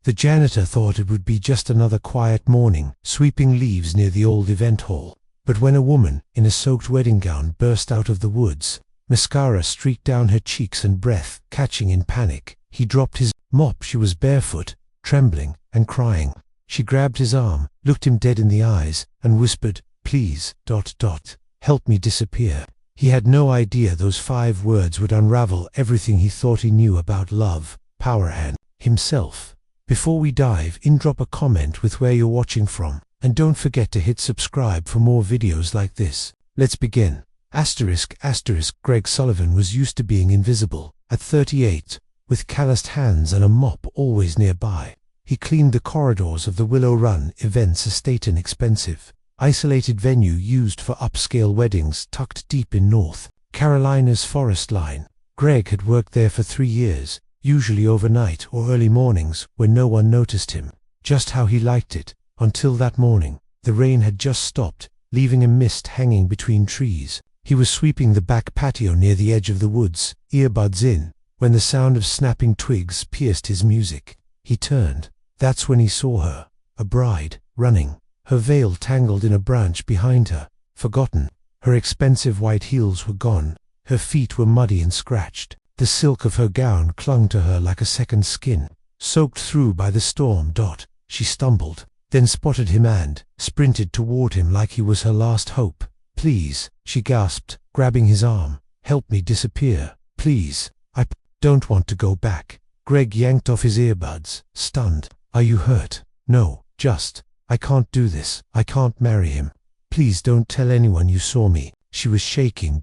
The janitor thought it would be just another quiet morning, sweeping leaves near the old event hall. But when a woman, in a soaked wedding gown, burst out of the woods, mascara streaked down her cheeks and breath catching in panic, he dropped his mop. She was barefoot, trembling, and crying. She grabbed his arm, looked him dead in the eyes, and whispered, "Please, help me disappear." He had no idea those 5 words would unravel everything he thought he knew about love, power, and himself. Before we dive in, drop a comment with where you're watching from, and don't forget to hit subscribe for more videos like this. Let's begin. ***. Greg Sullivan was used to being invisible. At 38, with calloused hands and a mop always nearby, he cleaned the corridors of the Willow Run Events Estate, an expensive, isolated venue used for upscale weddings tucked deep in North Carolina's Forest Line. Greg had worked there for 3 years, usually overnight or early mornings when no one noticed him. Just how he liked it, until that morning. The rain had just stopped, leaving a mist hanging between trees. He was sweeping the back patio near the edge of the woods, earbuds in, when the sound of snapping twigs pierced his music. He turned. That's when he saw her, a bride, running, her veil tangled in a branch behind her, forgotten. Her expensive white heels were gone, her feet were muddy and scratched. The silk of her gown clung to her like a second skin, soaked through by the storm. She stumbled, then spotted him and sprinted toward him like he was her last hope. "Please," she gasped, grabbing his arm. "Help me disappear, please. I don't want to go back." Greg yanked off his earbuds, stunned. "Are you hurt?" "No, just, I can't do this. I can't marry him. Please don't tell anyone you saw me." She was shaking.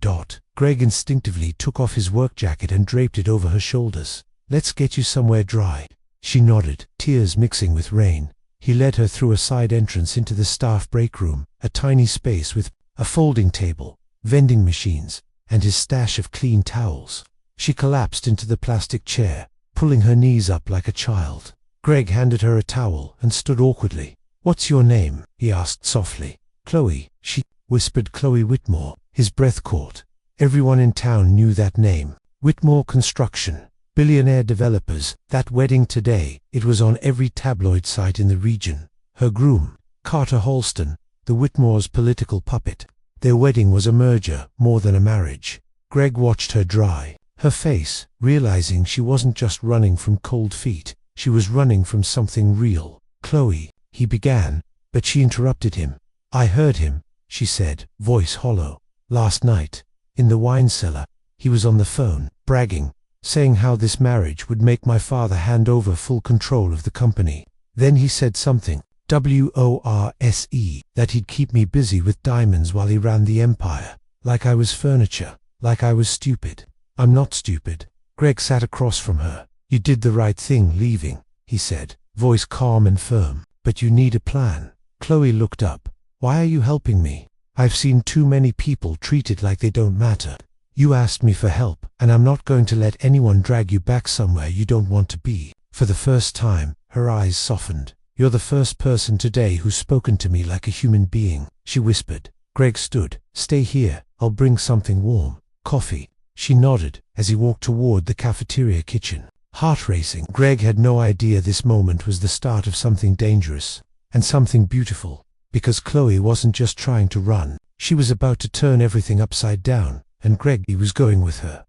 Greg instinctively took off his work jacket and draped it over her shoulders. "Let's get you somewhere dry." She nodded, tears mixing with rain. He led her through a side entrance into the staff break room, a tiny space with a folding table, vending machines, and his stash of clean towels. She collapsed into the plastic chair, pulling her knees up like a child. Greg handed her a towel and stood awkwardly. "What's your name?" he asked softly. "Chloe," she whispered. "Chloe Whitmore." His breath caught. Everyone in town knew that name. Whitmore Construction, billionaire developers. That wedding today, it was on every tabloid site in the region. Her groom, Carter Halston, the Whitmores' political puppet. Their wedding was a merger more than a marriage. Greg watched her dry her face, realizing she wasn't just running from cold feet, she was running from something real. "Chloe," he began, but she interrupted him. "I heard him," she said, voice hollow. "Last night, in the wine cellar, he was on the phone, bragging, saying how this marriage would make my father hand over full control of the company. Then he said something, WORSE, that he'd keep me busy with diamonds while he ran the empire, like I was furniture, like I was stupid." "I'm not stupid." Greg sat across from her. "You did the right thing leaving," he said, voice calm and firm, "but you need a plan." Chloe looked up. "Why are you helping me? I've seen too many people treated like they don't matter. You asked me for help, and I'm not going to let anyone drag you back somewhere you don't want to be." For the first time, her eyes softened. "You're the first person today who's spoken to me like a human being," she whispered. Greg stood. "Stay here, I'll bring something warm. Coffee." She nodded as he walked toward the cafeteria kitchen. Heart racing. Greg had no idea this moment was the start of something dangerous, and something beautiful, because Chloe wasn't just trying to run, she was about to turn everything upside down, and Greg, he was going with her.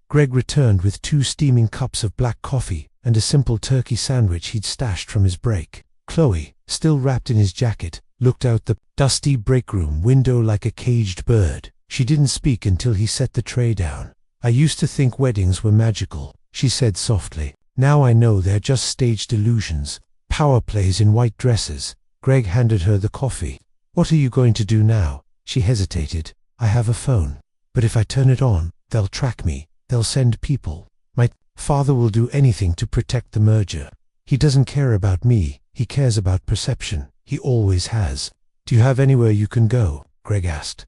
Greg returned with 2 steaming cups of black coffee and a simple turkey sandwich he'd stashed from his break. Chloe, still wrapped in his jacket, looked out the dusty break room window like a caged bird. She didn't speak until he set the tray down. "I used to think weddings were magical," she said softly. "Now I know they're just staged illusions, power plays in white dresses." Greg handed her the coffee. "What are you going to do now?" She hesitated. "I have a phone, but if I turn it on, they'll track me, they'll send people. My father will do anything to protect the merger. He doesn't care about me, he cares about perception. He always has." "Do you have anywhere you can go?" Greg asked.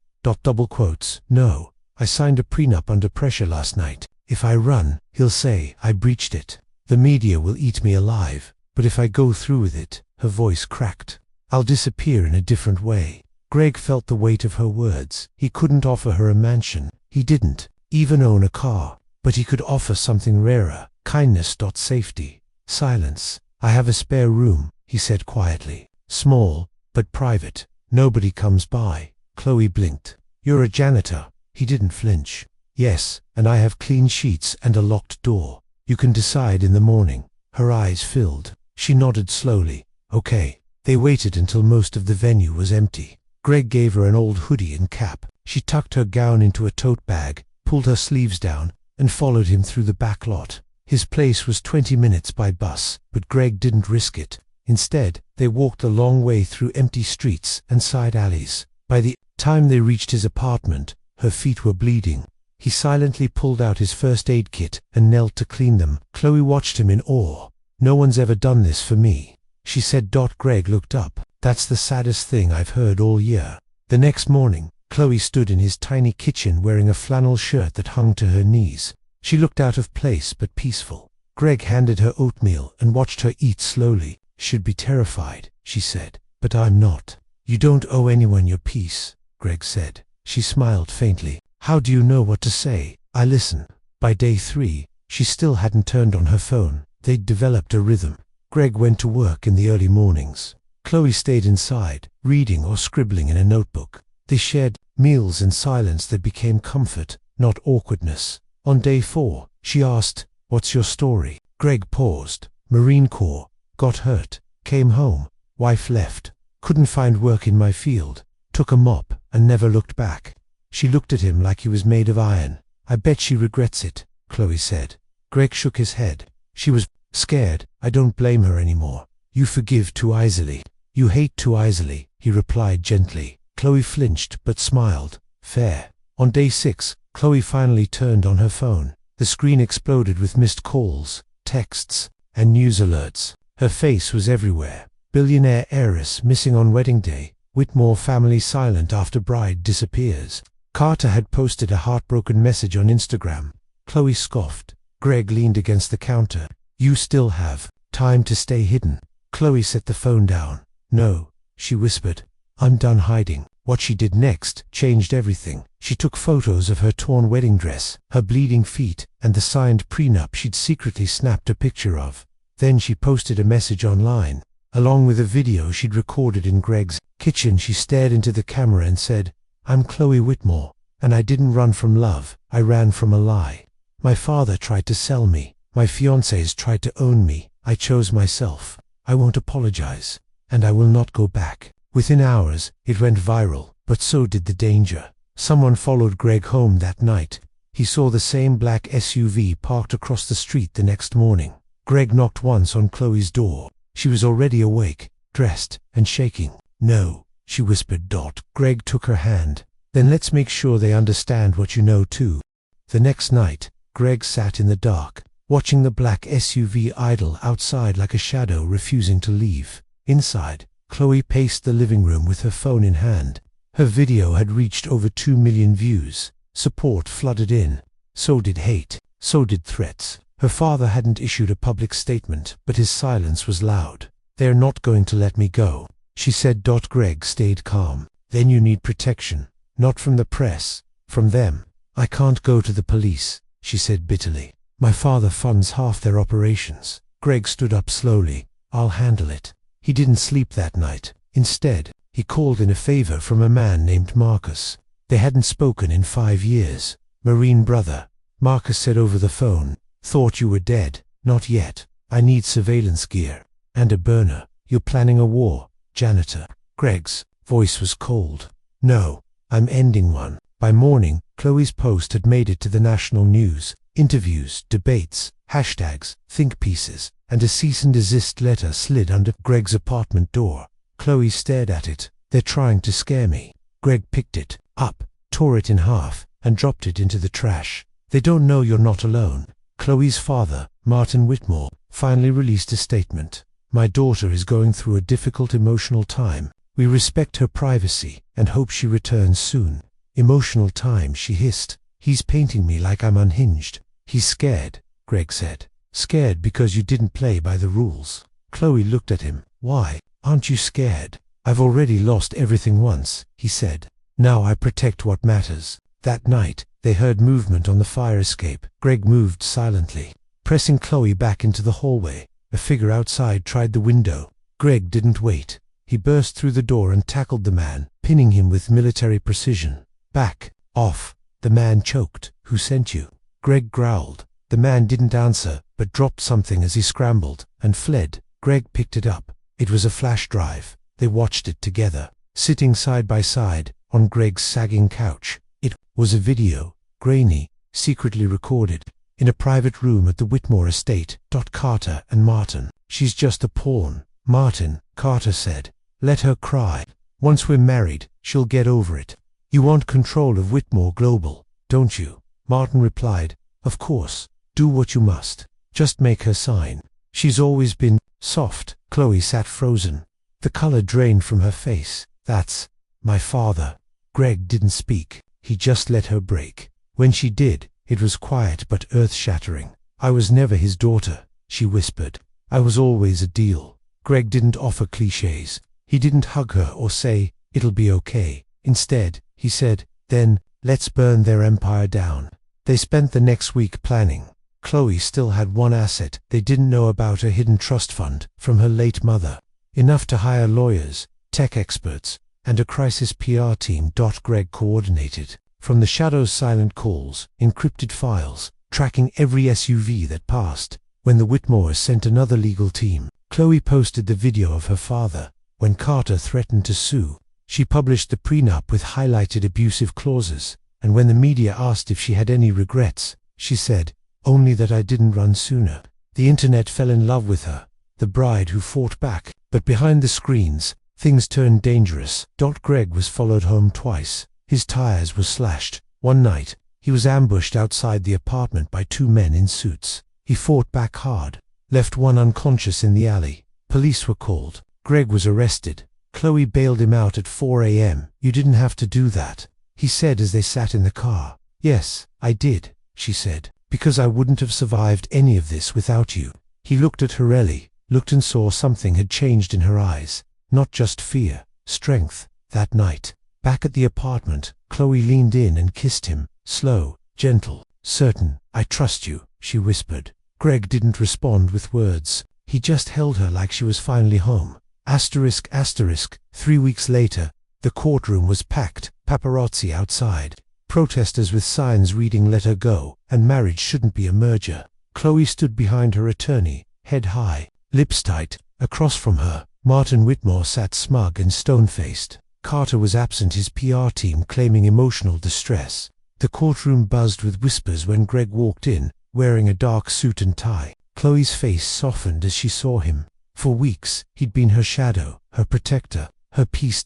"No, I signed a prenup under pressure last night. If I run, he'll say I breached it. The media will eat me alive, but if I go through with it," her voice cracked, "I'll disappear in a different way." Greg felt the weight of her words. He couldn't offer her a mansion. He didn't even own a car, but he could offer something rarer, kindness. Safety. Silence. I have a spare room, he said quietly. Small, but private. Nobody comes by. Chloe blinked. You're a janitor. He didn't flinch. Yes, and I have clean sheets and a locked door. You can decide in the morning. Her eyes filled. She nodded slowly. Okay. They waited until most of the venue was empty. Greg gave her an old hoodie and cap. She tucked her gown into a tote bag, pulled her sleeves down, and followed him through the back lot. His place was 20 minutes by bus, but Greg didn't risk it. Instead, they walked a long way through empty streets and side alleys. By the time they reached his apartment, her feet were bleeding. He silently pulled out his first aid kit and knelt to clean them. Chloe watched him in awe. No one's ever done this for me, she said. Greg looked up. That's the saddest thing I've heard all year. The next morning, Chloe stood in his tiny kitchen wearing a flannel shirt that hung to her knees. She looked out of place but peaceful. Greg handed her oatmeal and watched her eat slowly. Should be terrified, she said, but I'm not. You don't owe anyone your peace, Greg said. She smiled faintly. How do you know what to say? I listen. By day 3, she still hadn't turned on her phone. They'd developed a rhythm. Greg went to work in the early mornings. Chloe stayed inside, reading or scribbling in a notebook. They shared meals in silence that became comfort, not awkwardness. On day 4, she asked, "What's your story?" Greg paused. Marine Corps. Got hurt. Came home. Wife left. Couldn't find work in my field. Took a mop and never looked back. She looked at him like he was made of iron. I bet she regrets it, Chloe said. Greg shook his head. She was scared. I don't blame her anymore. You forgive too easily. You hate too easily, he replied gently. Chloe flinched but smiled. Fair. On day 6, Chloe finally turned on her phone. The screen exploded with missed calls, texts, and news alerts. Her face was everywhere. Billionaire heiress missing on wedding day. Whitmore family silent after bride disappears. Carter had posted a heartbroken message on Instagram. Chloe scoffed. Greg leaned against the counter. You still have time to stay hidden. Chloe set the phone down. No, she whispered. I'm done hiding. What she did next changed everything. She took photos of her torn wedding dress, her bleeding feet, and the signed prenup she'd secretly snapped a picture of. Then she posted a message online, along with a video she'd recorded in Greg's kitchen. She stared into the camera and said, I'm Chloe Whitmore, and I didn't run from love, I ran from a lie. My father tried to sell me. My fiancés tried to own me. I chose myself. I won't apologize, and I will not go back. Within hours, it went viral, but so did the danger. Someone followed Greg home that night. He saw the same black SUV parked across the street the next morning. Greg knocked once on Chloe's door. She was already awake, dressed, and shaking. No, she whispered. Greg took her hand. Then let's make sure they understand what you know too. The next night, Greg sat in the dark, watching the black SUV idle outside like a shadow refusing to leave. Inside, Chloe paced the living room with her phone in hand. Her video had reached over 2 million views. Support flooded in. So did hate. So did threats. Her father hadn't issued a public statement, but his silence was loud. They're not going to let me go, she said. Greg stayed calm. Then you need protection. Not from the press, from them. I can't go to the police, she said bitterly. My father funds half their operations. Greg stood up slowly. I'll handle it. He didn't sleep that night. Instead, he called in a favor from a man named Marcus. They hadn't spoken in 5 years. Marine brother, Marcus said over the phone. Thought you were dead. Not yet. I need surveillance gear. And a burner. You're planning a war, Janitor. Greg's voice was cold. No, I'm ending one. By morning, Chloe's post had made it to the national news. Interviews, debates, hashtags, think pieces, and a cease and desist letter slid under Greg's apartment door. Chloe stared at it. They're trying to scare me. Greg picked it up, tore it in half, and dropped it into the trash. They don't know you're not alone. Chloe's father, Martin Whitmore, finally released a statement. My daughter is going through a difficult emotional time. We respect her privacy and hope she returns soon. Emotional time, she hissed. He's painting me like I'm unhinged. He's scared, Greg said. Scared because you didn't play by the rules. Chloe looked at him. Why? Aren't you scared? I've already lost everything once, he said. Now I protect what matters. That night, they heard movement on the fire escape. Greg moved silently, pressing Chloe back into the hallway. A figure outside tried the window. Greg didn't wait. He burst through the door and tackled the man, pinning him with military precision. "Back off," the man choked. "Who sent you?" Greg growled. The man didn't answer, but dropped something as he scrambled and fled. Greg picked it up. It was a flash drive. They watched it together, sitting side by side on Greg's sagging couch. It was a video, grainy, secretly recorded, in a private room at the Whitmore estate. Carter and Martin. "She's just a pawn, Martin," Carter said. "Let her cry. Once we're married, she'll get over it." "You want control of Whitmore Global, don't you?" Martin replied. "Of course. Do what you must. Just make her sign." "She's always been soft." Chloe sat frozen. The color drained from her face. "That's my father." Greg didn't speak. He just let her break. When she did, it was quiet but earth-shattering. "I was never his daughter," she whispered. "I was always a deal." Greg didn't offer cliches. He didn't hug her or say, "It'll be okay." Instead, he said, "Then, let's burn their empire down." They spent the next week planning. Chloe still had one asset they didn't know about: a hidden trust fund from her late mother. Enough to hire lawyers, tech experts, and a crisis PR team. Greg coordinated. From the shadows, silent calls, encrypted files, tracking every SUV that passed. When the Whitmores sent another legal team, Chloe posted the video of her father. When Carter threatened to sue, she published the prenup with highlighted abusive clauses. And when the media asked if she had any regrets, she said, "Only that I didn't run sooner." The internet fell in love with her, the bride who fought back. But behind the screens, things turned dangerous. Greg was followed home twice. His tires were slashed. One night, he was ambushed outside the apartment by two men in suits. He fought back hard, left one unconscious in the alley. Police were called. Greg was arrested. Chloe bailed him out at 4 a.m. "You didn't have to do that," he said as they sat in the car. "Yes, I did," she said, "because I wouldn't have survived any of this without you." He looked at her, looked and saw something had changed in her eyes. Not just fear, strength. That night, back at the apartment, Chloe leaned in and kissed him, slow, gentle, certain. "I trust you," she whispered. Greg didn't respond with words. He just held her like she was finally home. Asterisk, asterisk. 3 weeks later, the courtroom was packed, paparazzi outside, protesters with signs reading "Let her go," and "Marriage shouldn't be a merger." Chloe stood behind her attorney, head high, lips tight. Across from her, Martin Whitmore sat smug and stone-faced. Carter was absent, his PR team claiming emotional distress. The courtroom buzzed with whispers when Greg walked in, wearing a dark suit and tie. Chloe's face softened as she saw him. For weeks, he'd been her shadow, her protector, her peace.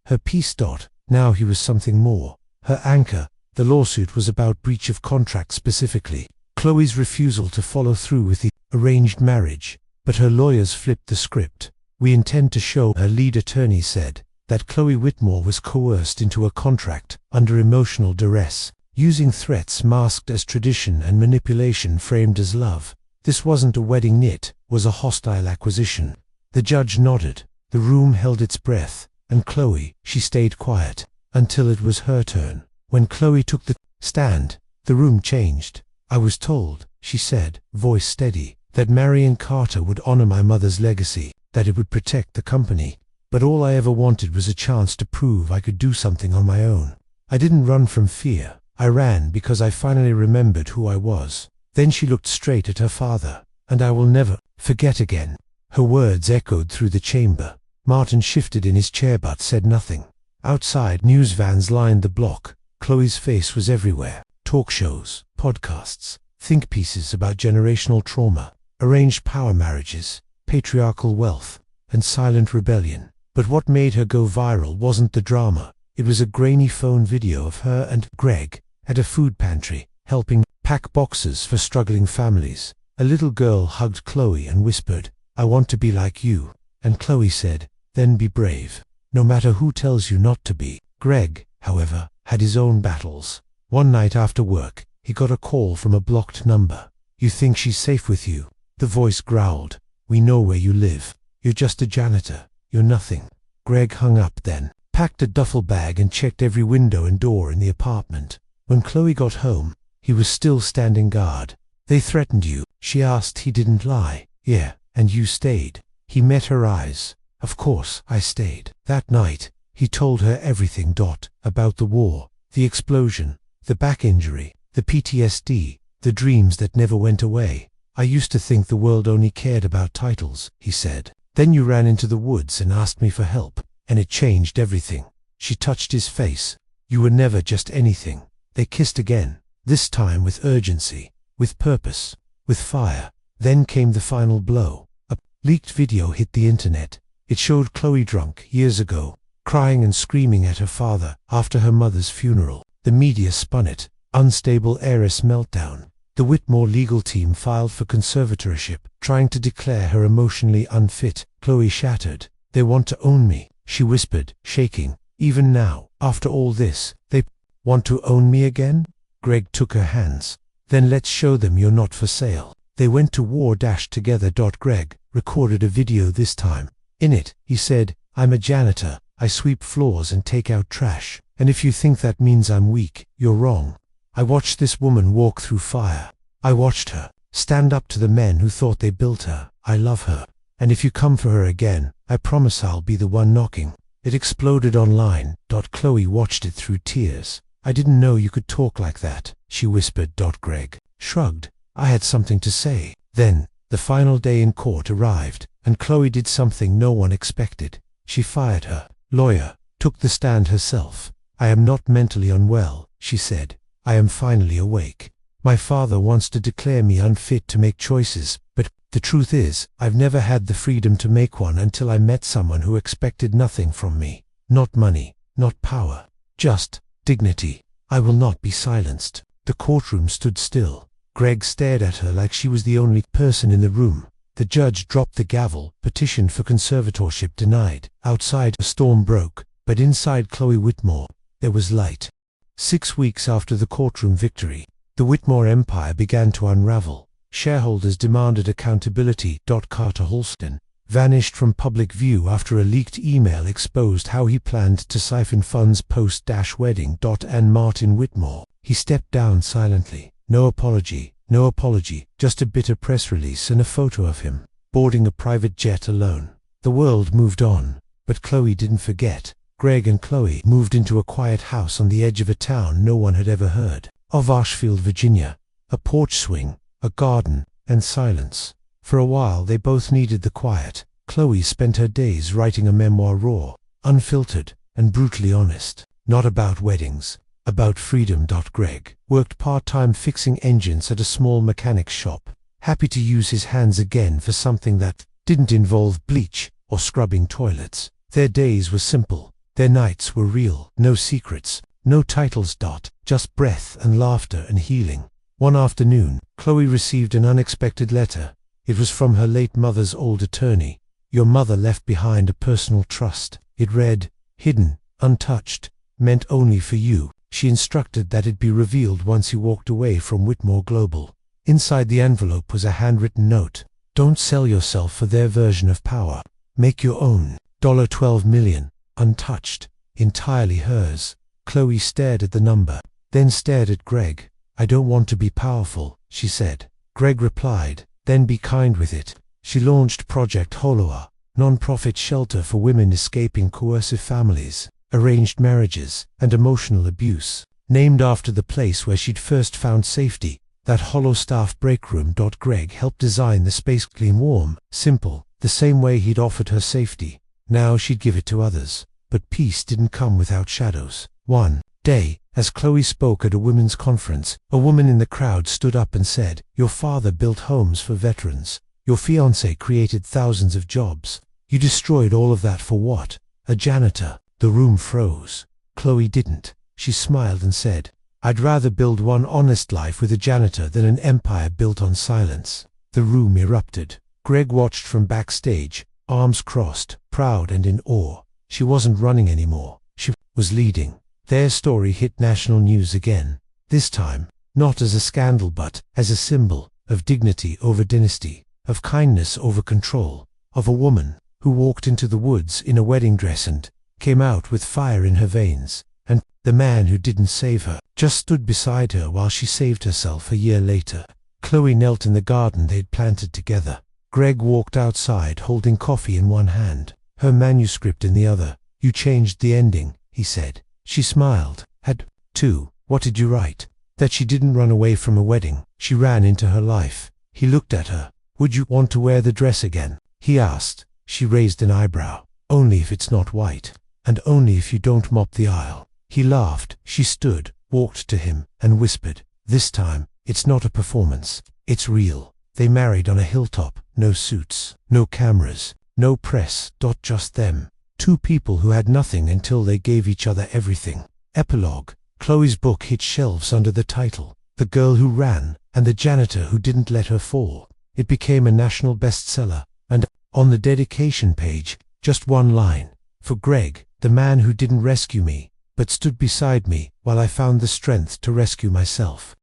Her peace. Now he was something more. Her anchor. The lawsuit was about breach of contract specifically. Chloe's refusal to follow through with the arranged marriage. But her lawyers flipped the script. "We intend to show," her lead attorney said, "that Chloe Whitmore was coerced into a contract under emotional duress, using threats masked as tradition and manipulation framed as love. This wasn't a wedding, it was a hostile acquisition." The judge nodded. The room held its breath, and Chloe, she stayed quiet until it was her turn. When Chloe took the stand, the room changed. "I was told," she said, voice steady, "that marrying Carter would honor my mother's legacy, that it would protect the company. But all I ever wanted was a chance to prove I could do something on my own. I didn't run from fear. I ran because I finally remembered who I was." Then she looked straight at her father. "And I will never forget again." Her words echoed through the chamber. Martin shifted in his chair but said nothing. Outside, news vans lined the block. Chloe's face was everywhere. Talk shows, podcasts, think pieces about generational trauma, arranged power marriages, patriarchal wealth, and silent rebellion. But what made her go viral wasn't the drama. It was a grainy phone video of her and Greg at a food pantry, helping pack boxes for struggling families. A little girl hugged Chloe and whispered, "I want to be like you." And Chloe said, "Then be brave, no matter who tells you not to be." Greg, however, had his own battles. One night after work, he got a call from a blocked number. "You think she's safe with you?" The voice growled. "We know where you live. You're just a janitor. You're nothing." Greg hung up then, packed a duffel bag and checked every window and door in the apartment. When Chloe got home, he was still standing guard. "They threatened you?" she asked. He didn't lie. "Yeah, "And you stayed?" He met her eyes. "Of course, I stayed." That night, he told her everything. About the war, the explosion, the back injury, the PTSD, the dreams that never went away. "I used to think the world only cared about titles," he said. "Then you ran into the woods and asked me for help, and it changed everything." She touched his face. "You were never just anything." They kissed again, this time with urgency, with purpose, with fire. Then came the final blow. A leaked video hit the internet. It showed Chloe drunk years ago, crying and screaming at her father after her mother's funeral. The media spun it. Unstable heiress meltdown. The Whitmore legal team filed for conservatorship, trying to declare her emotionally unfit. Chloe shattered. "They want to own me," she whispered, shaking. "Even now, after all this, they want to own me again?" Greg took her hands. "Then let's show them you're not for sale." They went to war together. Greg recorded a video this time. In it, he said, "I'm a janitor. I sweep floors and take out trash. And if you think that means I'm weak, you're wrong. I watched this woman walk through fire. I watched her stand up to the men who thought they built her. I love her. And if you come for her again, I promise I'll be the one knocking." It exploded online. Chloe watched it through tears. "I didn't know you could talk like that," she whispered. Greg shrugged. "I had something to say." Then, the final day in court arrived, and Chloe did something no one expected. She fired her lawyer, took the stand herself. "I am not mentally unwell," she said. "I am finally awake. My father wants to declare me unfit to make choices, but the truth is, I've never had the freedom to make one until I met someone who expected nothing from me. Not money, not power, just dignity. I will not be silenced." The courtroom stood still. Greg stared at her like she was the only person in the room. The judge dropped the gavel. Petition for conservatorship denied. Outside, a storm broke, but inside Chloe Whitmore, there was light. 6 weeks after the courtroom victory, the Whitmore empire began to unravel. Shareholders demanded accountability. Carter Halston vanished from public view after a leaked email exposed how he planned to siphon funds post-wedding. And Martin Whitmore, he stepped down silently. No apology, just a bitter press release and a photo of him, boarding a private jet alone. The world moved on, but Chloe didn't forget. Greg and Chloe moved into a quiet house on the edge of a town no one had ever heard of, Ashfield, Virginia. A porch swing, a garden, and silence. For a while they both needed the quiet. Chloe spent her days writing a memoir, raw, unfiltered, and brutally honest. Not about weddings, about freedom. Greg worked part-time fixing engines at a small mechanic shop, happy to use his hands again for something that didn't involve bleach or scrubbing toilets. Their days were simple. Their nights were real. No secrets, no titles. Just breath and laughter and healing. One afternoon, Chloe received an unexpected letter. It was from her late mother's old attorney. "Your mother left behind a personal trust." It read, "Hidden, untouched, meant only for you." She instructed that it be revealed once he walked away from Whitmore Global. Inside the envelope was a handwritten note. "Don't sell yourself for their version of power. Make your own. $12 million, untouched, entirely hers." Chloe stared at the number, then stared at Greg. "I don't want to be powerful," she said. Greg replied, "Then be kind with it." She launched Project Holoa, non-profit shelter for women escaping coercive families, arranged marriages, and emotional abuse, named after the place where she'd first found safety, that hollow staff break room. Greg helped design the space, clean, warm, simple, the same way he'd offered her safety. Now she'd give it to others. But peace didn't come without shadows. One day, as Chloe spoke at a women's conference, a woman in the crowd stood up and said, "Your father built homes for veterans. Your fiancé created thousands of jobs. You destroyed all of that for what? A janitor." The room froze. Chloe didn't. She smiled and said, "I'd rather build one honest life with a janitor than an empire built on silence." The room erupted. Greg watched from backstage, arms crossed, proud and in awe. She wasn't running anymore. She was leading. Their story hit national news again. This time, not as a scandal but as a symbol of dignity over dynasty, of kindness over control, of a woman who walked into the woods in a wedding dress and came out with fire in her veins, and the man who didn't save her just stood beside her while she saved herself a year later. Chloe knelt in the garden they'd planted together. Greg walked outside holding coffee in one hand, her manuscript in the other. You changed the ending, he said. She smiled. Had to. What did you write? That she didn't run away from a wedding. She ran into her life. He looked at her. Would you want to wear the dress again? He asked. She raised an eyebrow. Only if it's not white. And only if you don't mop the aisle. He laughed. She stood, walked to him, and whispered, this time, it's not a performance. It's real. They married on a hilltop. No suits. No cameras. No press. Just them. Two people who had nothing until they gave each other everything. Epilogue. Chloe's book hit shelves under the title, The Girl Who Ran, and the Janitor Who Didn't Let Her Fall. It became a national bestseller, and, on the dedication page, just one line. For Greg, the man who didn't rescue me, but stood beside me while I found the strength to rescue myself.